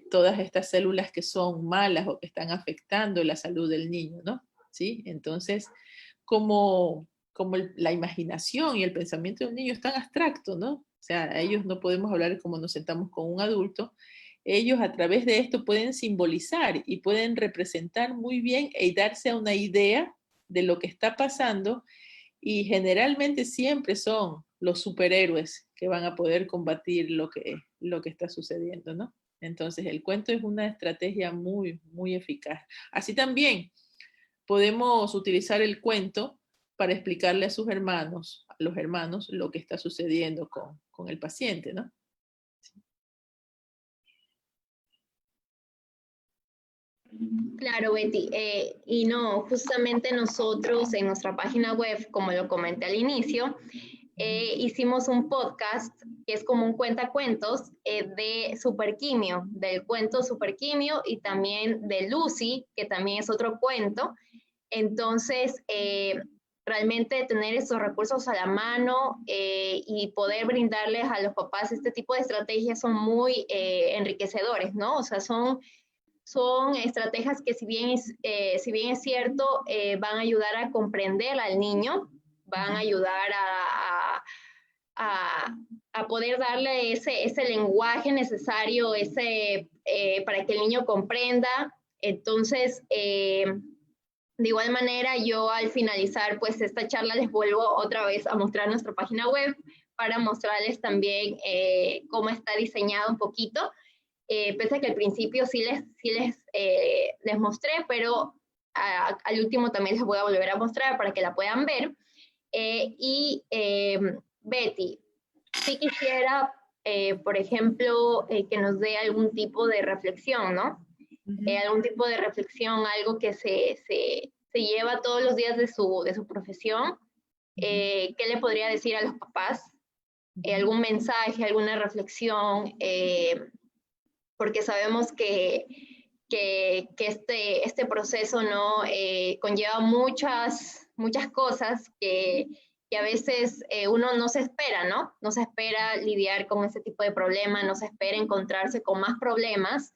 todas estas células que son malas o que están afectando la salud del niño, ¿no? ¿Sí? Entonces, como la imaginación y el pensamiento de un niño es tan abstracto, ¿no? O sea, a ellos no podemos hablar como nos sentamos con un adulto. Ellos a través de esto pueden simbolizar y pueden representar muy bien y darse a una idea de lo que está pasando y generalmente siempre son los superhéroes que van a poder combatir lo que está sucediendo, ¿no? Entonces el cuento es una estrategia muy, muy eficaz. Así también podemos utilizar el cuento para explicarle a sus hermanos, a los hermanos, lo que está sucediendo con el paciente, ¿no? Claro, Betty. Y no, justamente nosotros en nuestra página web, como lo comenté al inicio, hicimos un podcast que es como un cuentacuentos de Superquimio, del cuento Superquimio y también de Lucy, que también es otro cuento. Entonces, realmente tener estos recursos a la mano y poder brindarles a los papás este tipo de estrategias son muy enriquecedores, ¿no? O sea, son estrategias que si bien es cierto, van a ayudar a comprender al niño, van a ayudar a poder darle ese lenguaje necesario para que el niño comprenda. Entonces, de igual manera, yo al finalizar pues esta charla les vuelvo otra vez a mostrar nuestra página web para mostrarles también cómo está diseñado un poquito. Pese a que al principio sí les mostré, pero al último también les voy a volver a mostrar para que la puedan ver. Betty, sí quisiera, por ejemplo, que nos dé algún tipo de reflexión, ¿no? Algún tipo de reflexión, algo que se lleva todos los días de su profesión. ¿Qué le podría decir a los papás? ¿Algún mensaje, alguna reflexión? Porque sabemos que este proceso no conlleva muchas cosas que a veces uno no se espera, ¿no? No se espera lidiar con ese tipo de problemas, no se espera encontrarse con más problemas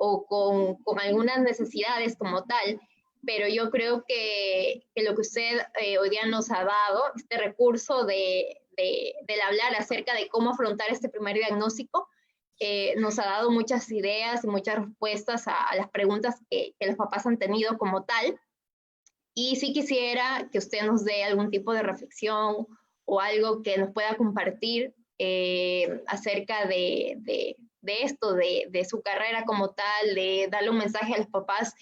o con algunas necesidades como tal, pero yo creo que lo que usted hoy día nos ha dado, este recurso del hablar acerca de cómo afrontar este primer diagnóstico, nos ha dado muchas ideas y muchas respuestas a las preguntas que los papás han tenido como tal. Y sí quisiera que usted nos dé algún tipo de reflexión o algo que nos pueda compartir acerca de esto, de su carrera como tal, de darle un mensaje a los papás,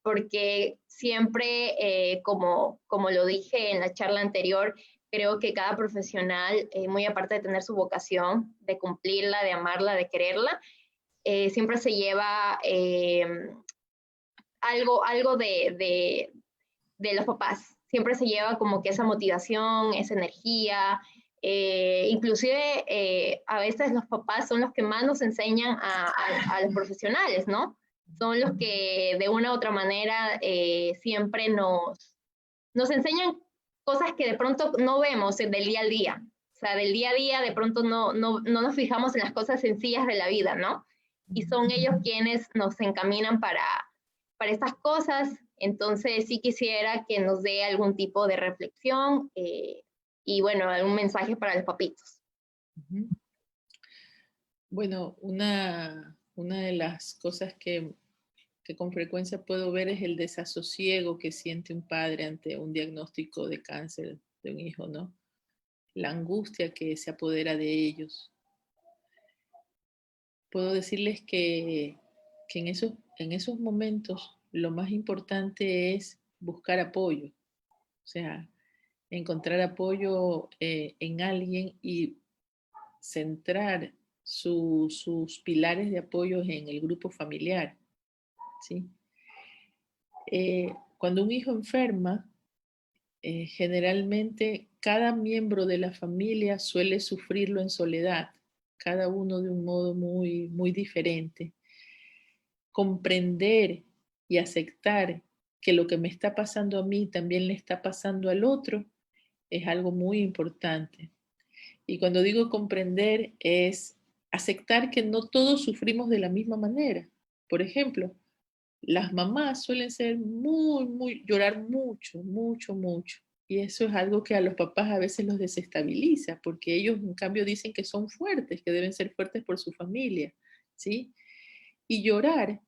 porque siempre, como lo dije en la charla anterior, creo que cada profesional, muy aparte de tener su vocación, de cumplirla, de amarla, de quererla, siempre se lleva algo de los papás. Siempre se lleva como que esa motivación, esa energía. Inclusive a veces los papás son los que más nos enseñan a los profesionales, ¿no? Son los que de una u otra manera siempre nos enseñan cosas que de pronto no vemos del día al día. O sea, del día a día de pronto no nos fijamos en las cosas sencillas de la vida, ¿no? Y son ellos quienes nos encaminan para estas cosas. Entonces sí quisiera que nos dé algún tipo de reflexión y bueno, algún mensaje para los papitos. Bueno, una de las cosas que con frecuencia puedo ver es el desasosiego que siente un padre ante un diagnóstico de cáncer de un hijo, ¿no? La angustia que se apodera de ellos. Puedo decirles que en esos momentos lo más importante es buscar apoyo, o sea, encontrar apoyo en alguien y centrar sus pilares de apoyo en el grupo familiar, ¿sí? Cuando un hijo enferma, generalmente cada miembro de la familia suele sufrirlo en soledad, cada uno de un modo muy, muy diferente. Comprender y aceptar que lo que me está pasando a mí también le está pasando al otro es algo muy importante. Y cuando digo comprender es aceptar que no todos sufrimos de la misma manera. Por ejemplo, las mamás suelen ser llorar mucho, mucho, mucho. Y eso es algo que a los papás a veces los desestabiliza, porque ellos en cambio dicen que son fuertes, que deben ser fuertes por su familia, ¿sí? Y llorar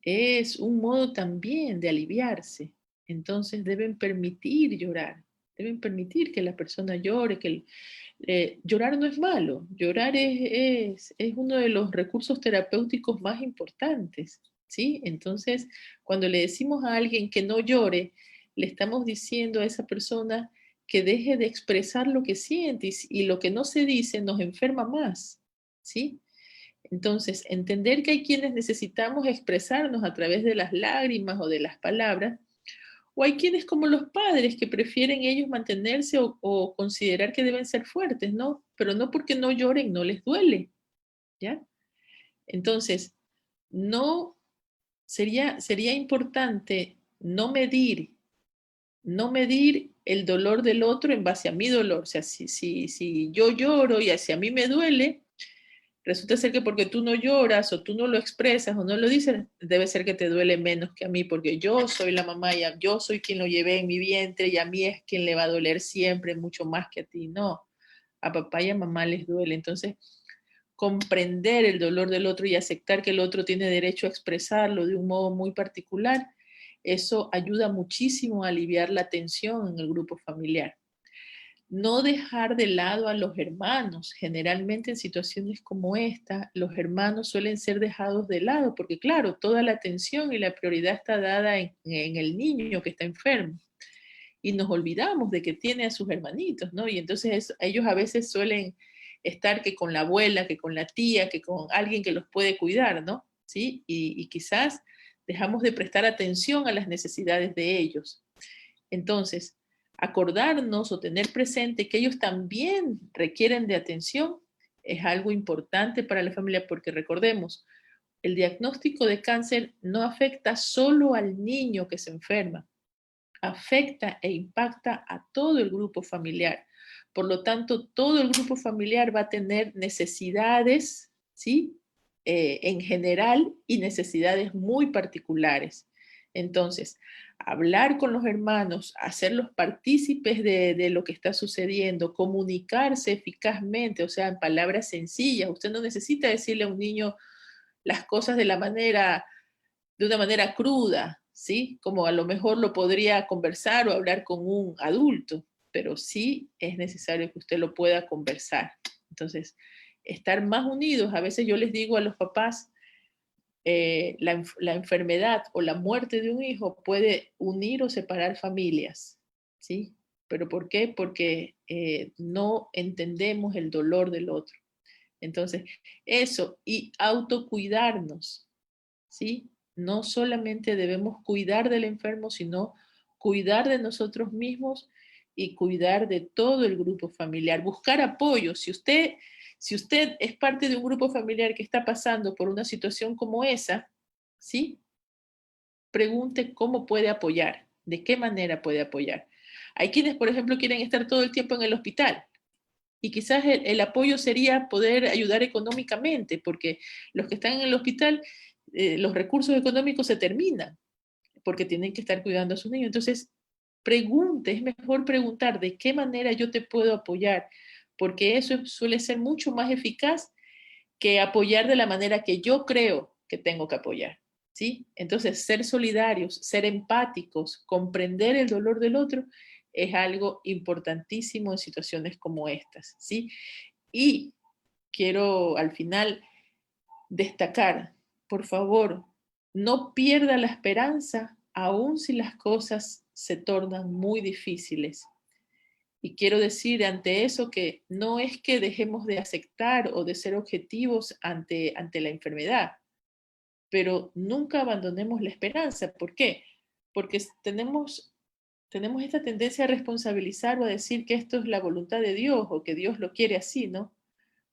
es un modo también de aliviarse. Entonces deben permitir llorar, deben permitir que la persona llore, llorar no es malo, llorar es uno de los recursos terapéuticos más importantes, ¿sí? Entonces, cuando le decimos a alguien que no llore, le estamos diciendo a esa persona que deje de expresar lo que siente y lo que no se dice nos enferma más, ¿sí? Entonces, entender que hay quienes necesitamos expresarnos a través de las lágrimas o de las palabras, o hay quienes como los padres que prefieren ellos mantenerse o considerar que deben ser fuertes, ¿no? Pero no porque no lloren, no les duele, ¿ya? Entonces, no sería importante no medir el dolor del otro en base a mi dolor. O sea, si yo lloro y hacia mí me duele, resulta ser que porque tú no lloras o tú no lo expresas o no lo dices, debe ser que te duele menos que a mí, porque yo soy la mamá y yo soy quien lo llevé en mi vientre y a mí es quien le va a doler siempre mucho más que a ti. No, a papá y a mamá les duele. Entonces, comprender el dolor del otro y aceptar que el otro tiene derecho a expresarlo de un modo muy particular, eso ayuda muchísimo a aliviar la tensión en el grupo familiar. No dejar de lado a los hermanos. Generalmente en situaciones como esta, los hermanos suelen ser dejados de lado porque, claro, toda la atención y la prioridad está dada en el niño que está enfermo. Y nos olvidamos de que tiene a sus hermanitos, ¿no? Y entonces ellos a veces suelen estar que con la abuela, que con la tía, que con alguien que los puede cuidar, ¿no? ¿Sí? Y quizás dejamos de prestar atención a las necesidades de ellos. Entonces, acordarnos o tener presente que ellos también requieren de atención es algo importante para la familia porque recordemos, el diagnóstico de cáncer no afecta solo al niño que se enferma, afecta e impacta a todo el grupo familiar. Por lo tanto, todo el grupo familiar va a tener necesidades, ¿sí? En general y necesidades muy particulares. Entonces, hablar con los hermanos, hacerlos partícipes de lo que está sucediendo, comunicarse eficazmente, o sea, en palabras sencillas. Usted no necesita decirle a un niño las cosas de una manera cruda, ¿sí? Como a lo mejor lo podría conversar o hablar con un adulto, pero sí es necesario que usted lo pueda conversar. Entonces, estar más unidos, a veces yo les digo a los papás, la enfermedad o la muerte de un hijo puede unir o separar familias, ¿sí? ¿Pero por qué? Porque no entendemos el dolor del otro. Entonces, eso y autocuidarnos, ¿sí? No solamente debemos cuidar del enfermo, sino cuidar de nosotros mismos y cuidar de todo el grupo familiar. Buscar apoyo. Si usted es parte de un grupo familiar que está pasando por una situación como esa, ¿sí? Pregunte cómo puede apoyar, de qué manera puede apoyar. Hay quienes, por ejemplo, quieren estar todo el tiempo en el hospital y quizás el apoyo sería poder ayudar económicamente, porque los que están en el hospital, los recursos económicos se terminan. porque tienen que estar cuidando a sus niños. Entonces, pregunte, es mejor preguntar de qué manera yo te puedo apoyar, porque eso suele ser mucho más eficaz que apoyar de la manera que yo creo que tengo que apoyar, ¿sí? Entonces, ser solidarios, ser empáticos, comprender el dolor del otro es algo importantísimo en situaciones como estas, ¿sí? Y quiero al final destacar, por favor, no pierda la esperanza aun si las cosas se tornan muy difíciles. Y quiero decir ante eso que no es que dejemos de aceptar o de ser objetivos ante la enfermedad, pero nunca abandonemos la esperanza. ¿Por qué? Porque tenemos esta tendencia a responsabilizar o a decir que esto es la voluntad de Dios o que Dios lo quiere así, ¿no?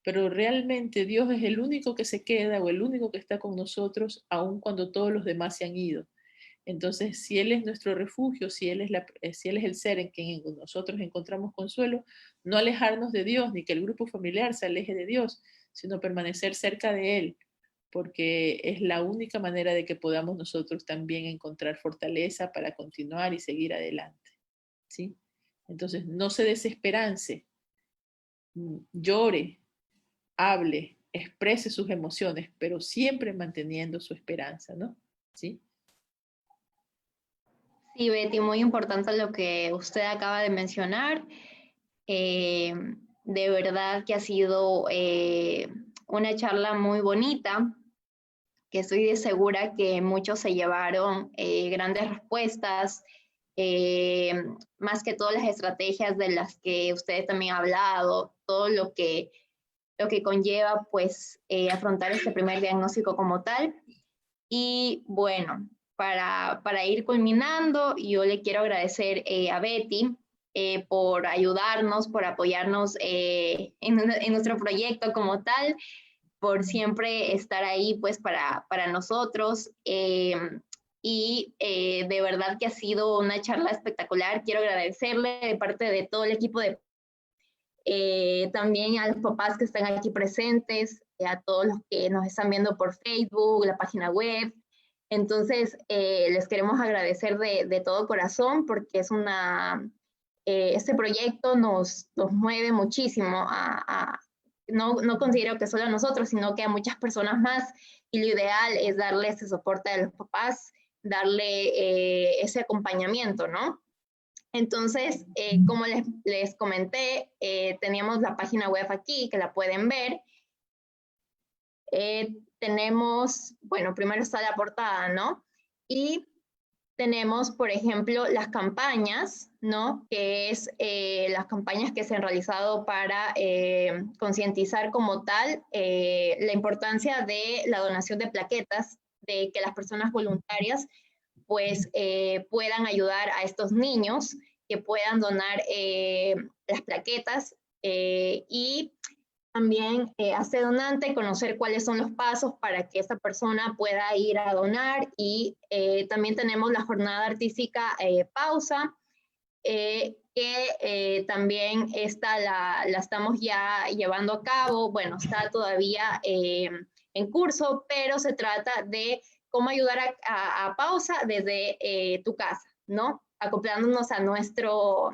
Pero realmente Dios es el único que se queda o el único que está con nosotros, aun cuando todos los demás se han ido. Entonces, si Él es nuestro refugio, si Él es el ser en quien nosotros encontramos consuelo, no alejarnos de Dios, ni que el grupo familiar se aleje de Dios, sino permanecer cerca de Él, porque es la única manera de que podamos nosotros también encontrar fortaleza para continuar y seguir adelante. ¿Sí? Entonces, no se desesperance, llore, hable, exprese sus emociones, pero siempre manteniendo su esperanza, ¿no? ¿Sí? Sí, Betty, muy importante lo que usted acaba de mencionar. Eh, de verdad que ha sido una charla muy bonita, que estoy segura que muchos se llevaron grandes respuestas, eh, más que todas las estrategias de las que usted también ha hablado, todo lo que conlleva pues afrontar este primer diagnóstico como tal. Y bueno, para ir culminando, yo le quiero agradecer a Betty por ayudarnos, por apoyarnos en nuestro proyecto como tal, por siempre estar ahí pues para nosotros. Y de verdad que ha sido una charla espectacular. Quiero agradecerle de parte de todo el equipo de también a los papás que están aquí presentes, a todos los que nos están viendo por Facebook, la página web. Entonces, les queremos agradecer de todo corazón porque es este proyecto nos mueve muchísimo no considero que solo a nosotros, sino que a muchas personas más. Y lo ideal es darle ese soporte a los papás, darle ese acompañamiento, ¿no? Entonces, como les comenté, teníamos la página web aquí que la pueden ver. Tenemos, bueno, primero está la portada, ¿no? Y tenemos, por ejemplo, las campañas, ¿no? Que es las campañas que se han realizado para concientizar como tal la importancia de la donación de plaquetas, de que las personas voluntarias pues puedan ayudar a estos niños, que puedan donar las plaquetas y también hacer donante, conocer cuáles son los pasos para que esta persona pueda ir a donar. Y también tenemos la jornada artística Pausa, que también esta la estamos ya llevando a cabo. Bueno, está todavía en curso, pero se trata de cómo ayudar a Pausa desde tu casa, ¿no? Acoplándonos a nuestro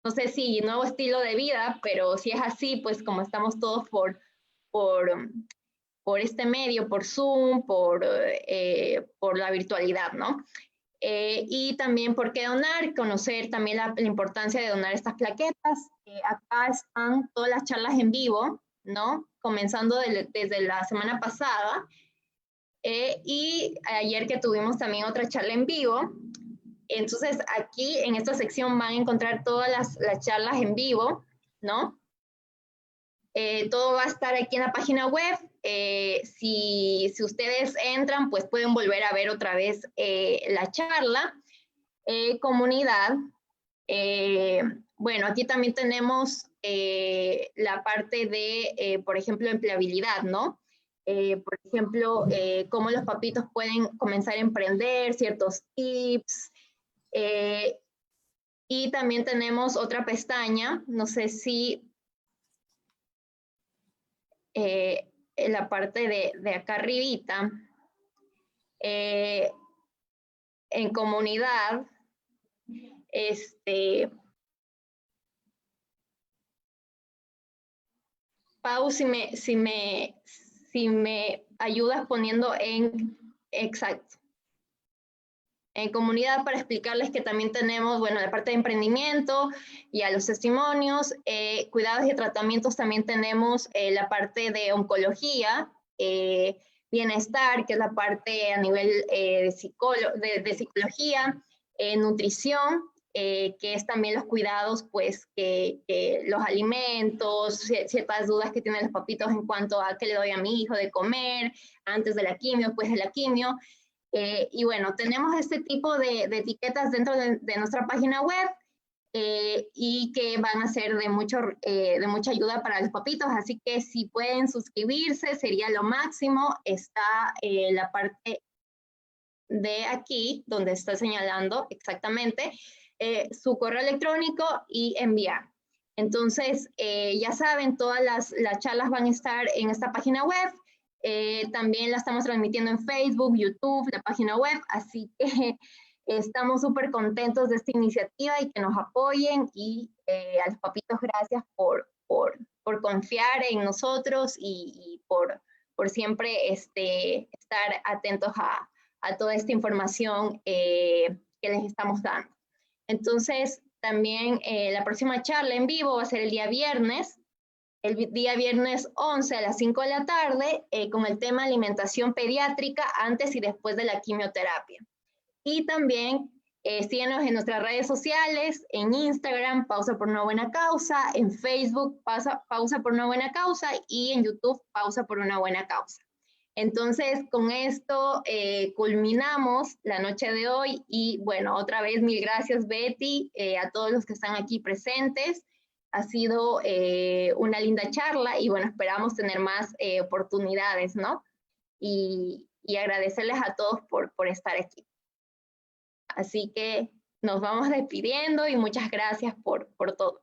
no sé si nuevo estilo de vida, pero si es así, pues como estamos todos por, por este medio, por Zoom, por la virtualidad, ¿no? Y también por qué donar, conocer también la importancia de donar estas plaquetas. Acá están todas las charlas en vivo, ¿no? Comenzando desde la semana pasada. Y ayer que tuvimos también otra charla en vivo. Entonces, aquí en esta sección van a encontrar todas las charlas en vivo, ¿no? Todo va a estar aquí en la página web. Si ustedes entran, pues pueden volver a ver otra vez la charla. Comunidad. Bueno, aquí también tenemos la parte de, por ejemplo, empleabilidad, ¿no? Por ejemplo, cómo los papitos pueden comenzar a emprender, ciertos tips. Eh, y también tenemos otra pestaña, no sé si en la parte de acá arribita, en comunidad, Pau, si me ayudas poniendo exacto. En comunidad, para explicarles que también tenemos, bueno, la parte de emprendimiento y a los testimonios, cuidados y tratamientos, también tenemos la parte de oncología, bienestar, que es la parte a nivel de psicología, nutrición, que es también los cuidados, pues, que los alimentos, ciertas dudas que tienen los papitos en cuanto a qué le doy a mi hijo de comer, antes de la quimio, después de la quimio. Y bueno, tenemos este tipo de etiquetas dentro de nuestra página web y que van a ser de mucha ayuda para los papitos, así que si pueden suscribirse sería lo máximo. Está la parte de aquí, donde está señalando exactamente su correo electrónico y enviar. Entonces, ya saben, todas las charlas van a estar en esta página web. También la estamos transmitiendo en Facebook, YouTube, la página web, así que estamos súper contentos de esta iniciativa y que nos apoyen, y a los papitos, gracias por confiar en nosotros y por siempre estar atentos a toda esta información que les estamos dando. Entonces, también la próxima charla en vivo va a ser el día viernes 11 a las 5 de la tarde, con el tema alimentación pediátrica antes y después de la quimioterapia. Y también síguenos en nuestras redes sociales, en Instagram, Pausa por una Buena Causa, en Facebook, Pausa por una Buena Causa, y en YouTube, Pausa por una Buena Causa. Entonces, con esto culminamos la noche de hoy, y bueno, otra vez mil gracias, Betty, a todos los que están aquí presentes. Ha sido una linda charla y bueno, esperamos tener más oportunidades, ¿no? Y agradecerles a todos por estar aquí. Así que nos vamos despidiendo y muchas gracias por todo.